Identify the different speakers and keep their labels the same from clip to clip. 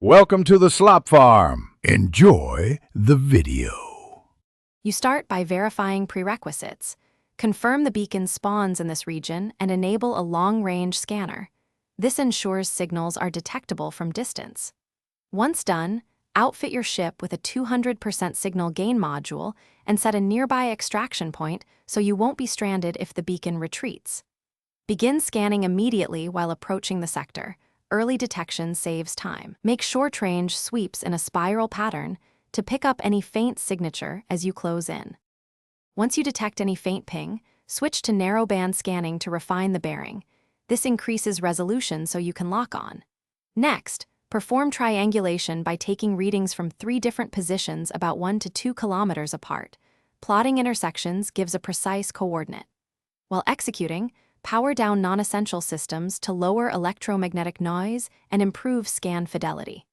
Speaker 1: Welcome to the slop farm. Enjoy the video.
Speaker 2: You start by verifying prerequisites. Confirm the beacon spawns in this region and enable a long-range scanner. This ensures signals are detectable from distance. Once done, outfit your ship with a 200% signal gain module and set a nearby extraction point so you won't be stranded if the beacon retreats. Begin scanning immediately while approaching the sector. Early detection saves time. Make short-range sweeps in a spiral pattern to pick up any faint signature as you close in. Once you detect any faint ping, switch to narrowband scanning to refine the bearing. This increases resolution so you can lock on. Next, perform triangulation by taking readings from 3 different positions about 1 to 2 kilometers apart. Plotting intersections gives a precise coordinate. While executing, power down non-essential systems to lower electromagnetic noise and improve scan fidelity.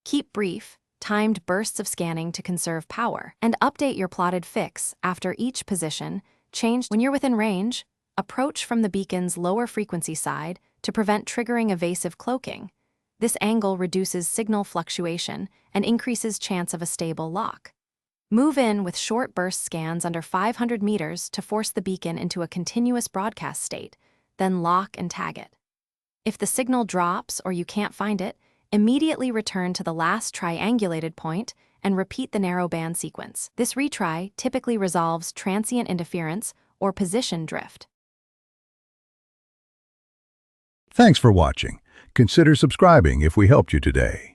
Speaker 2: Keep brief, timed bursts of scanning to conserve power, and update your plotted fix after each position. Change when you're within range. Approach from the beacon's lower frequency side to prevent triggering evasive cloaking. This angle reduces signal fluctuation and increases chance of a stable lock. Move in with short burst scans under 500 meters to force the beacon into a continuous broadcast state, then lock and tag it. If the signal drops or you can't find it, immediately return to the last triangulated point and repeat the narrowband sequence. This retry typically resolves transient interference or position drift.
Speaker 1: Thanks for watching. Consider subscribing if we helped you today.